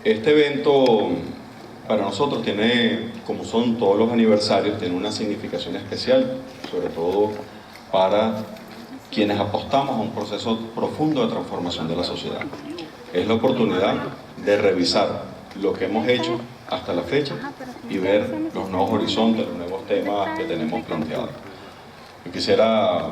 Este evento para nosotros tiene, como son todos los aniversarios, tiene una significación especial, sobre todo para quienes apostamos a un proceso profundo de transformación de la sociedad. Es la oportunidad de revisar lo que hemos hecho hasta la fecha y ver los nuevos horizontes, los nuevos temas que tenemos planteados. Yo quisiera,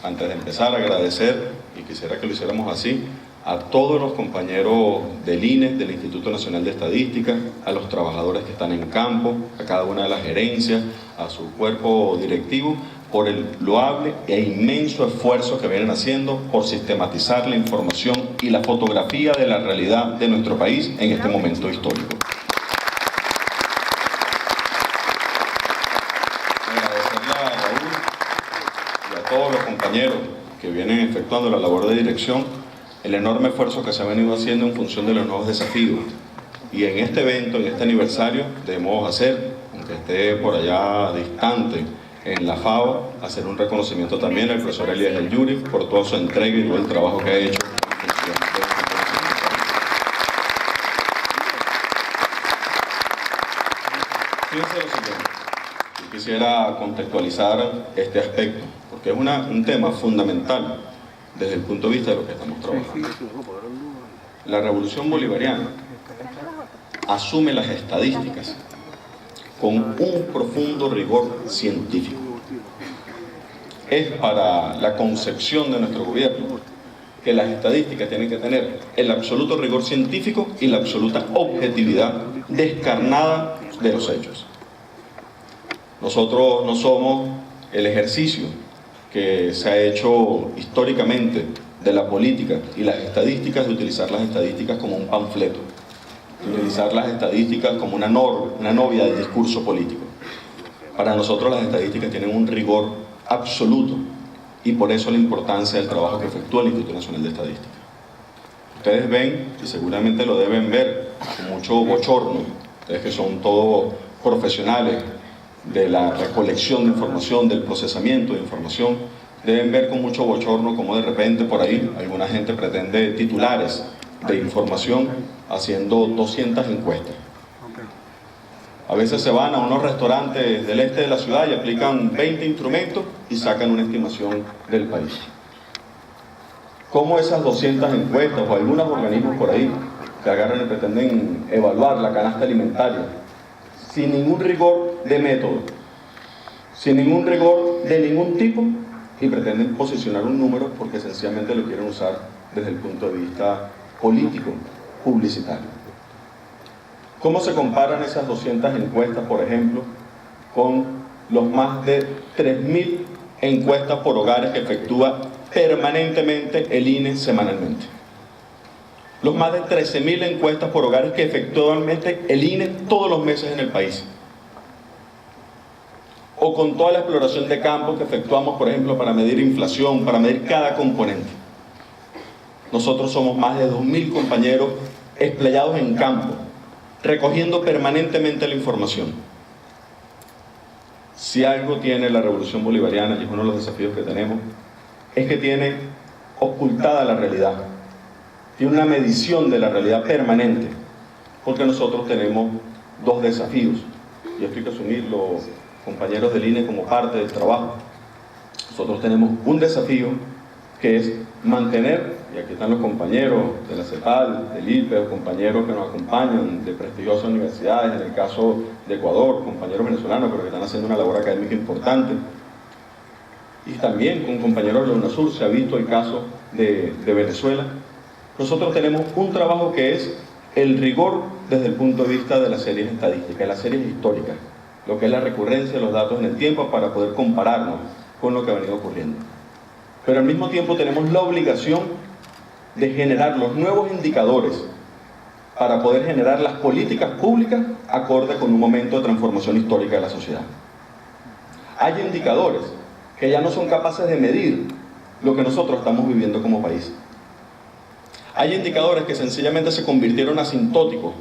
antes de empezar, agradecer, y quisiera que lo hiciéramos así, a todos los compañeros del INE, del Instituto Nacional de Estadística, a los trabajadores que están en campo, a cada una de las gerencias, a su cuerpo directivo, por el loable e inmenso esfuerzo que vienen haciendo por sistematizar la información y la fotografía de la realidad de nuestro país en este momento histórico. Agradecerle a Raúl y a todos los compañeros que vienen efectuando la labor de dirección, el enorme esfuerzo que se ha venido haciendo en función de los nuevos desafíos. Y en este evento, en este aniversario, debemos hacer, aunque esté por allá distante, en la FAO, hacer un reconocimiento también al profesor Elías El Yuri por toda su entrega y todo el trabajo que ha hecho. Fíjense lo siguiente, yo quisiera contextualizar este aspecto, porque es un tema fundamental desde el punto de vista de lo que estamos trabajando. La revolución bolivariana asume las estadísticas con un profundo rigor científico. Es para la concepción de nuestro gobierno que las estadísticas tienen que tener el absoluto rigor científico y la absoluta objetividad descarnada de los hechos. Nosotros no somos el ejercicio que se ha hecho históricamente de la política y las estadísticas, de utilizar las estadísticas como un panfleto, de utilizar las estadísticas como una novia del discurso político. Para nosotros las estadísticas tienen un rigor absoluto y por eso la importancia del trabajo que efectúa el Instituto Nacional de Estadística. Ustedes ven, y seguramente lo deben ver con mucho bochorno, ustedes que son todos profesionales de la recolección de información, del procesamiento de información, deben ver con mucho bochorno cómo de repente por ahí alguna gente pretende titulares de información haciendo 200 encuestas. A veces se van a unos restaurantes del este de la ciudad y aplican 20 instrumentos y sacan una estimación del país. ¿Cómo esas 200 encuestas o algunos organismos por ahí que agarran y pretenden evaluar la canasta alimentaria sin ningún rigor de método, sin ningún rigor de ningún tipo, y pretenden posicionar un número porque sencillamente lo quieren usar desde el punto de vista político, publicitario? ¿Cómo se comparan esas 200 encuestas, por ejemplo, con los más de 3.000 encuestas por hogares que efectúa permanentemente el INE semanalmente? Los más de 13.000 encuestas por hogares que efectúa el INE todos los meses en el país. O con toda la exploración de campo que efectuamos, por ejemplo, para medir inflación, para medir cada componente. Nosotros somos más de 2.000 compañeros desplegados en campo, recogiendo permanentemente la información. Si algo tiene la revolución bolivariana, y es uno de los desafíos que tenemos, es que tiene ocultada la realidad. Tiene una medición de la realidad permanente, porque nosotros tenemos dos desafíos, y esto hay que asumirlo, compañeros del INE, como parte del trabajo. Nosotros tenemos un desafío que es mantener, y aquí están los compañeros de la CEPAL, del IPE, los compañeros que nos acompañan de prestigiosas universidades, en el caso de Ecuador, compañeros venezolanos, pero que están haciendo una labor académica importante, y también con compañeros de la UNASUR, se ha visto el caso de Venezuela. Nosotros tenemos un trabajo que es el rigor desde el punto de vista de las series estadísticas, de las series históricas, lo que es la recurrencia de los datos en el tiempo para poder compararnos con lo que ha venido ocurriendo. Pero al mismo tiempo tenemos la obligación de generar los nuevos indicadores para poder generar las políticas públicas acorde con un momento de transformación histórica de la sociedad. Hay indicadores que ya no son capaces de medir lo que nosotros estamos viviendo como país. Hay indicadores que sencillamente se convirtieron asintóticos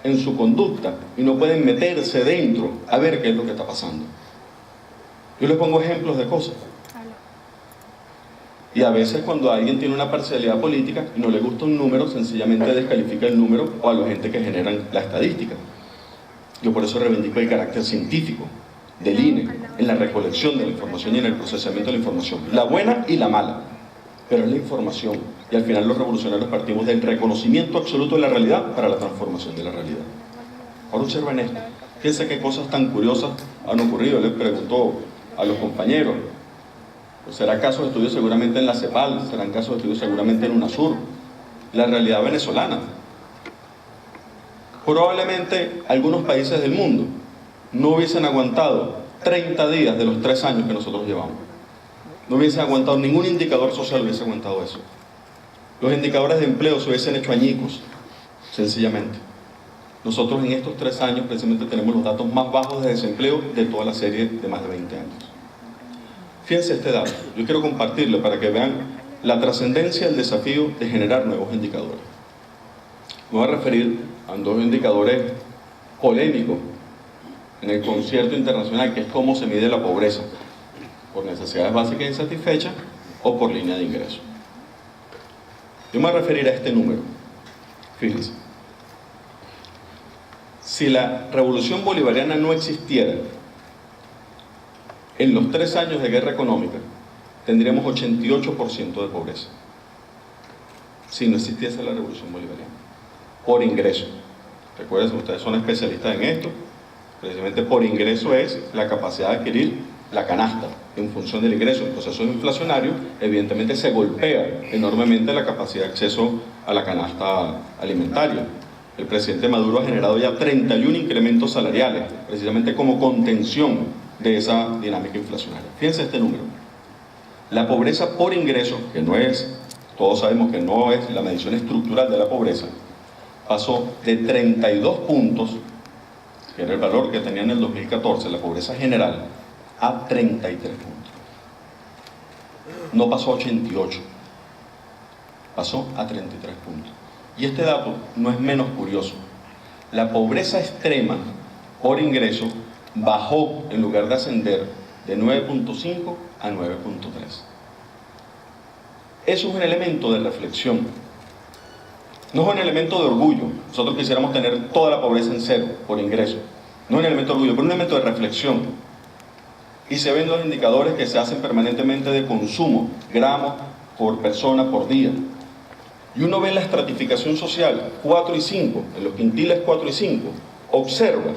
en su conducta y no pueden meterse dentro a ver qué es lo que está pasando. Yo les pongo ejemplos de cosas. Y a veces cuando alguien tiene una parcialidad política y no le gusta un número, sencillamente descalifica el número o a la gente que generan la estadística. Yo por eso reivindico el carácter científico del INE en la recolección de la información y en el procesamiento de la información, la buena y la mala, pero es la información, y al final los revolucionarios partimos del reconocimiento absoluto de la realidad para la transformación de la realidad. Ahora observen esto, fíjense qué cosas tan curiosas han ocurrido. Les pregunto a los compañeros, pues será caso de estudio seguramente en la CEPAL, serán casos de estudio seguramente en UNASUR, la realidad venezolana. Probablemente algunos países del mundo no hubiesen aguantado 30 días de los 3 años que nosotros llevamos. No hubiesen aguantado, ningún indicador social hubiese aguantado eso. Los indicadores de empleo se hubiesen hecho añicos, sencillamente. Nosotros en estos 3 años precisamente tenemos los datos más bajos de desempleo de toda la serie de más de 20 años. Fíjense este dato, yo quiero compartirlo para que vean la trascendencia del desafío de generar nuevos indicadores. Me voy a referir a 2 indicadores polémicos en el concierto internacional, que es cómo se mide la pobreza, por necesidades básicas insatisfechas o por línea de ingreso. Yo me voy a referir a este número. Fíjense, si la revolución bolivariana no existiera, en los 3 años de guerra económica tendríamos 88% de pobreza, si no existiese la revolución bolivariana, por ingreso. Recuerden, ustedes son especialistas en esto, precisamente por ingreso es la capacidad de adquirir la canasta. En función del ingreso, en procesos inflacionarios, evidentemente se golpea enormemente la capacidad de acceso a la canasta alimentaria. El presidente Maduro ha generado ya 31 incrementos salariales, precisamente como contención de esa dinámica inflacionaria. Fíjense este número. La pobreza por ingreso, que no es, todos sabemos que no es la medición estructural de la pobreza, pasó de 32 puntos, que era el valor que tenía en el 2014, la pobreza general, a 33 puntos. No pasó a 88, pasó a 33 puntos. Y este dato no es menos curioso. La pobreza extrema por ingreso bajó, en lugar de ascender, de 9.5 a 9.3. Eso es un elemento de reflexión. No es un elemento de orgullo. Nosotros quisiéramos tener toda la pobreza en cero por ingreso. No es un elemento de orgullo, pero un elemento de reflexión. Y se ven los indicadores que se hacen permanentemente de consumo, gramos por persona por día. Y uno ve la estratificación social 4 y 5, en los quintiles 4 y 5, observa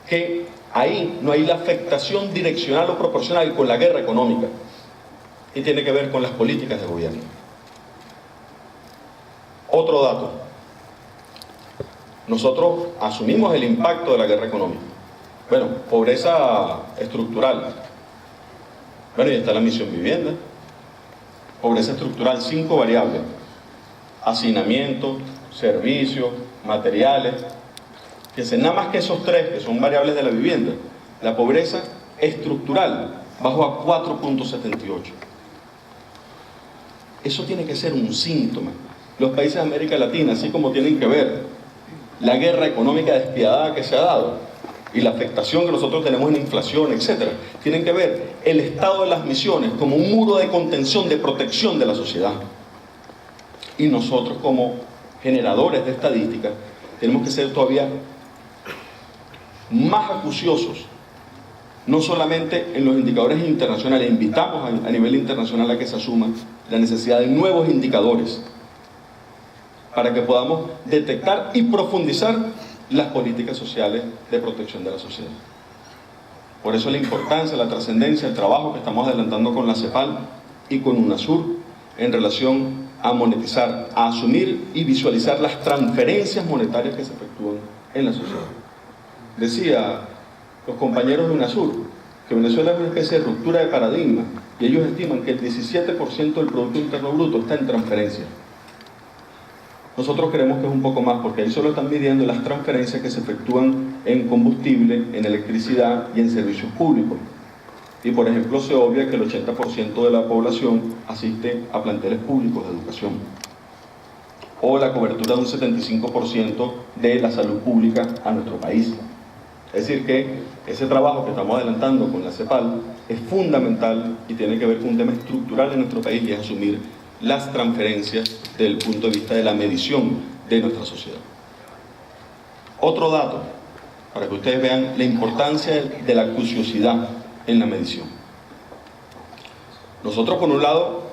que ahí no hay la afectación direccional o proporcional con la guerra económica, y tiene que ver con las políticas de gobierno. Otro dato. Nosotros asumimos el impacto de la guerra económica. Bueno, pobreza estructural. Bueno, y está la misión vivienda. Pobreza estructural, 5 variables. Hacinamiento, servicios, materiales. Fíjense, nada más que esos 3, que son variables de la vivienda, la pobreza estructural bajó a 4.78. Eso tiene que ser un síntoma. Los países de América Latina, así como tienen que ver la guerra económica despiadada que se ha dado y la afectación que nosotros tenemos en inflación, etc., tienen que ver el estado de las misiones como un muro de contención, de protección de la sociedad. Y nosotros, como generadores de estadísticas, tenemos que ser todavía más acuciosos, no solamente en los indicadores internacionales. Invitamos a nivel internacional a que se asuma la necesidad de nuevos indicadores para que podamos detectar y profundizar las políticas sociales de protección de la sociedad. Por eso la importancia, la trascendencia, el trabajo que estamos adelantando con la CEPAL y con UNASUR en relación a monetizar, a asumir y visualizar las transferencias monetarias que se efectúan en la sociedad. Decía los compañeros de UNASUR que Venezuela es una especie de ruptura de paradigma, y ellos estiman que el 17% del Producto Interno Bruto está en transferencias. Nosotros creemos que es un poco más, porque ahí solo están midiendo las transferencias que se efectúan en combustible, en electricidad y en servicios públicos. Y por ejemplo se obvia que el 80% de la población asiste a planteles públicos de educación, o la cobertura de un 75% de la salud pública a nuestro país. Es decir que ese trabajo que estamos adelantando con la CEPAL es fundamental y tiene que ver con un tema estructural en nuestro país, y es asumir las transferencias desde el punto de vista de la medición de nuestra sociedad. Otro dato, para que ustedes vean la importancia de la acuciosidad en la medición. Nosotros, por un lado,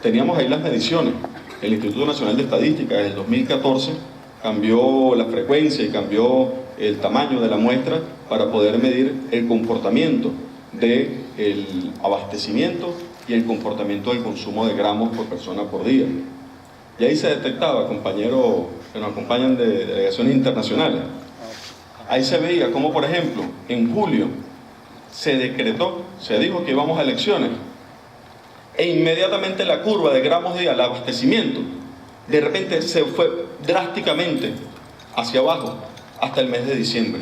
teníamos ahí las mediciones. El Instituto Nacional de Estadística, desde el 2014, cambió la frecuencia y cambió el tamaño de la muestra para poder medir el comportamiento del abastecimiento y el comportamiento del consumo de gramos por persona por día. Y ahí se detectaba, compañeros que nos acompañan de delegaciones internacionales, ahí se veía cómo, por ejemplo, en julio se decretó, se dijo que íbamos a elecciones, e inmediatamente la curva de gramos día, el abastecimiento, de repente se fue drásticamente hacia abajo hasta el mes de diciembre.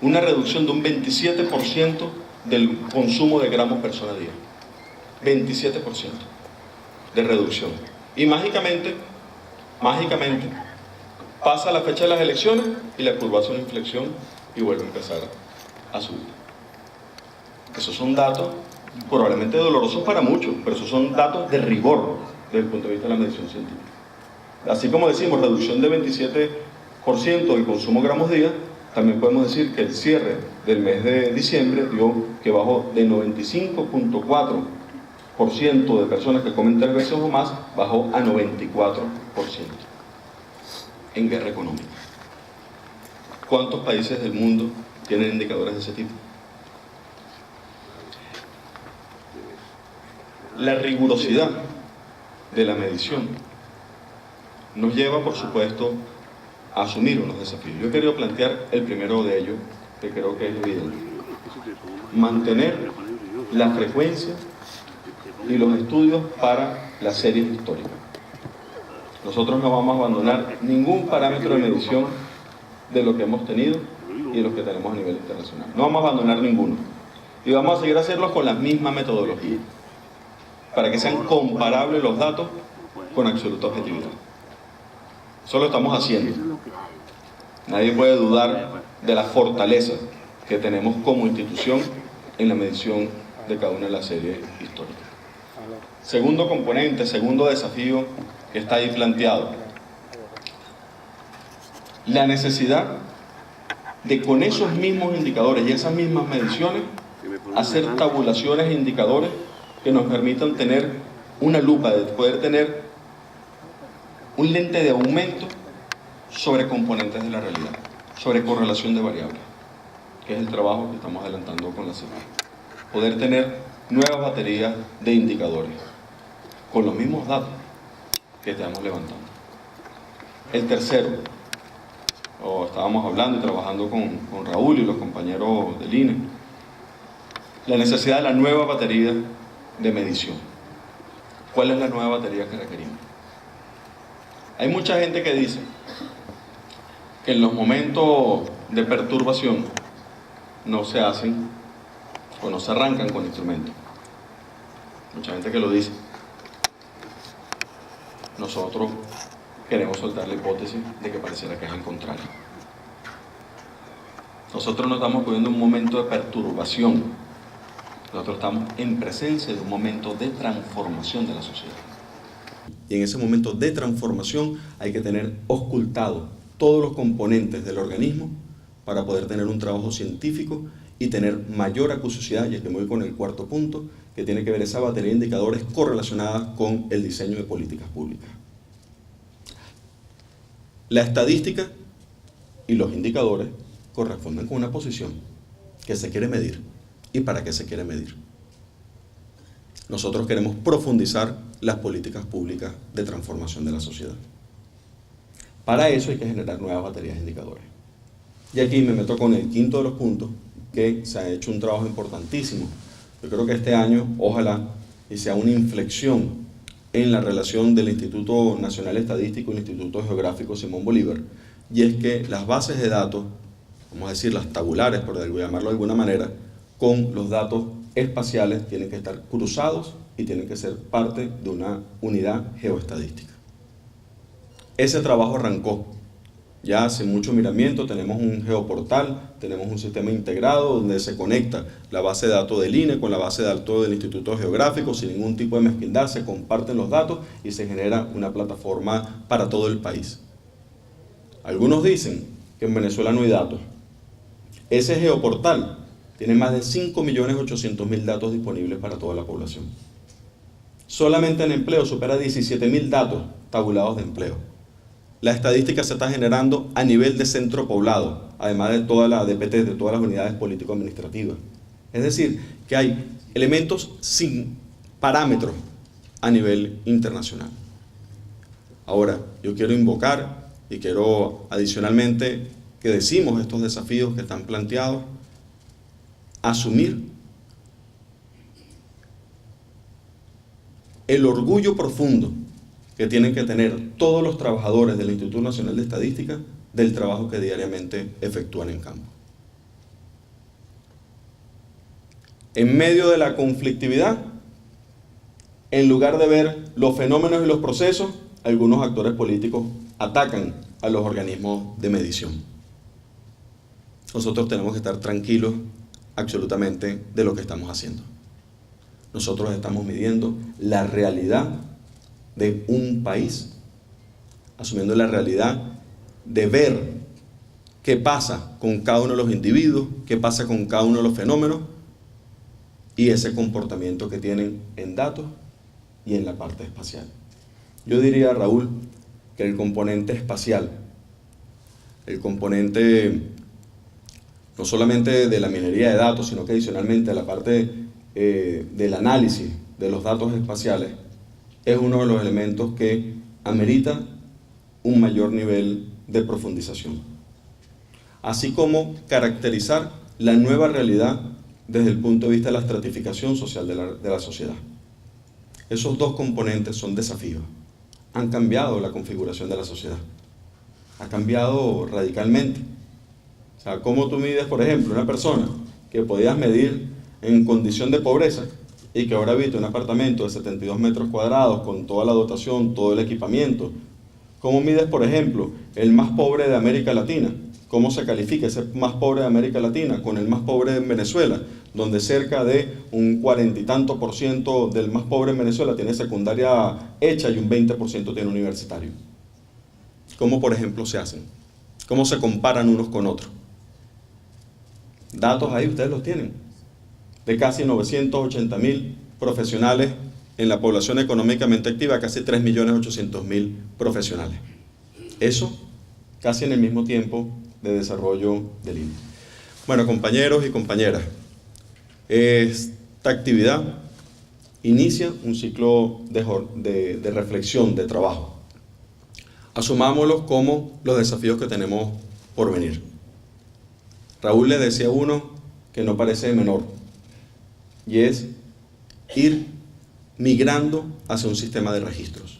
Una reducción de un 27% del consumo de gramos persona día. 27% de reducción. Y mágicamente, pasa la fecha de las elecciones y la curva hace una inflexión y vuelve a empezar a subir. Esos son datos probablemente dolorosos para muchos, pero esos son datos de rigor desde el punto de vista de la medición científica. Así como decimos reducción de 27% del consumo gramos día, también podemos decir que el cierre del mes de diciembre dio que bajó de 95.4% de personas que comen 3 veces o más, bajó a 94% en guerra económica. ¿Cuántos países del mundo tienen indicadores de ese tipo? La rigurosidad de la medición nos lleva, por supuesto, a asumir unos desafíos. Yo he querido plantear el primero de ellos, que creo que es evidente. Mantener la frecuencia y los estudios para las series históricas. Nosotros no vamos a abandonar ningún parámetro de medición de lo que hemos tenido y de los que tenemos a nivel internacional. No vamos a abandonar ninguno. Y vamos a seguir haciéndolos con la misma metodología, para que sean comparables los datos con absoluta objetividad. Eso lo estamos haciendo. Nadie puede dudar de la fortaleza que tenemos como institución en la medición de cada una de las series históricas. Segundo componente, segundo desafío que está ahí planteado. La necesidad de, con esos mismos indicadores y esas mismas mediciones, hacer tabulaciones e indicadores que nos permitan tener una lupa, de poder tener un lente de aumento sobre componentes de la realidad, sobre correlación de variables, que es el trabajo que estamos adelantando con la CEPAL. Poder tener nuevas baterías de indicadores, con los mismos datos que estamos levantando. El tercero, estábamos hablando y trabajando con Raúl y los compañeros del INE, la necesidad de la nueva batería de medición. ¿Cuál es la nueva batería que requerimos? Hay mucha gente que dice que en los momentos de perturbación no se hacen o no se arrancan con instrumentos. Mucha gente que lo dice. Nosotros queremos soltar la hipótesis de que pareciera que es al contrario. Nosotros no estamos viviendo un momento de perturbación. Nosotros estamos en presencia de un momento de transformación de la sociedad. Y en ese momento de transformación hay que tener ocultados todos los componentes del organismo para poder tener un trabajo científico y tener mayor acuciosidad, y es que me voy con el cuarto punto, que tiene que ver esa batería de indicadores correlacionadas con el diseño de políticas públicas. La estadística y los indicadores corresponden con una posición que se quiere medir. ¿Y para qué se quiere medir? Nosotros queremos profundizar las políticas públicas de transformación de la sociedad. Para eso hay que generar nuevas baterías de indicadores. Y aquí me meto con el quinto de los puntos, que se ha hecho un trabajo importantísimo. Yo creo que este año, ojalá, y sea una inflexión en la relación del Instituto Nacional Estadístico y el Instituto Geográfico Simón Bolívar, y es que las bases de datos, vamos a decir las tabulares, por llamarlo de alguna manera, con los datos espaciales tienen que estar cruzados y tienen que ser parte de una unidad geoestadística. Ese trabajo arrancó Ya sin mucho miramiento tenemos un geoportal, tenemos un sistema integrado donde se conecta la base de datos del INE con la base de datos del Instituto Geográfico, sin ningún tipo de mezquindad, se comparten los datos y se genera una plataforma para todo el país. Algunos dicen que en Venezuela no hay datos. Ese geoportal tiene más de 5.800.000 datos disponibles para toda la población. Solamente en empleo supera 17.000 datos tabulados de empleo. La estadística se está generando a nivel de centro poblado, además de toda la DPT, de todas las unidades político-administrativas. Es decir, que hay elementos sin parámetros a nivel internacional. Ahora, yo quiero invocar y quiero adicionalmente que decimos estos desafíos que están planteados, asumir el orgullo profundo que tienen que tener todos los trabajadores del Instituto Nacional de Estadística del trabajo que diariamente efectúan en campo. En medio de la conflictividad, en lugar de ver los fenómenos y los procesos, algunos actores políticos atacan a los organismos de medición. Nosotros tenemos que estar tranquilos absolutamente de lo que estamos haciendo. Nosotros estamos midiendo la realidad de un país, asumiendo la realidad de ver qué pasa con cada uno de los individuos, qué pasa con cada uno de los fenómenos y ese comportamiento que tienen en datos y en la parte espacial. Yo diría, Raúl, que el componente espacial, el componente no solamente de la minería de datos, sino que adicionalmente la parte del análisis de los datos espaciales, es uno de los elementos que amerita un mayor nivel de profundización. Así como caracterizar la nueva realidad desde el punto de vista de la estratificación social de la sociedad. Esos dos componentes son desafíos. Han cambiado la configuración de la sociedad. Ha cambiado radicalmente. O sea, ¿cómo tú mides, por ejemplo, una persona que podías medir en condición de pobreza y que ahora habita un apartamento de 72 metros cuadrados con toda la dotación, todo el equipamiento? ¿Cómo mides, por ejemplo, el más pobre de América Latina? ¿Cómo se califica ese más pobre de América Latina con el más pobre en Venezuela, donde cerca de un 40 y tanto por ciento del más pobre en Venezuela tiene secundaria hecha y un 20% tiene universitario? ¿Cómo, por ejemplo, se hacen? ¿Cómo se comparan unos con otros? Datos ahí ustedes los tienen, de casi 980.000 profesionales en la población económicamente activa, casi 3.800.000 profesionales. Eso casi en el mismo tiempo de desarrollo del INE. Bueno, compañeros y compañeras, esta actividad inicia un ciclo de reflexión, de trabajo. Asumámoslos como los desafíos que tenemos por venir. Raúl le decía a uno que no parece menor, y es ir migrando hacia un sistema de registros.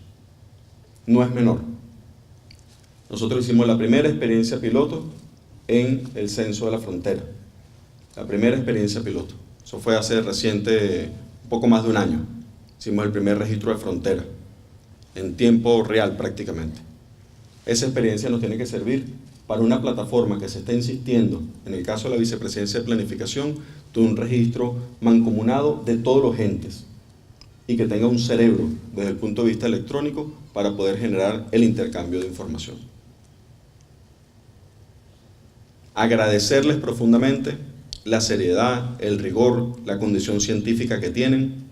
No es menor. Nosotros hicimos la primera experiencia piloto en el censo de la frontera. La primera experiencia piloto. Eso fue hace reciente, un poco más de un año. Hicimos el primer registro de frontera, en tiempo real prácticamente. Esa experiencia nos tiene que servir para una plataforma que se está insistiendo, en el caso de la Vicepresidencia de Planificación, de un registro mancomunado de todos los entes y que tenga un cerebro desde el punto de vista electrónico para poder generar el intercambio de información. Agradecerles profundamente la seriedad, el rigor, la condición científica que tienen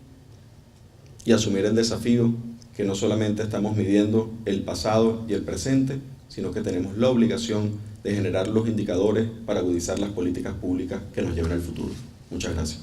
y asumir el desafío que no solamente estamos midiendo el pasado y el presente, sino que tenemos la obligación de generar los indicadores para agudizar las políticas públicas que nos lleven al futuro. Muchas gracias.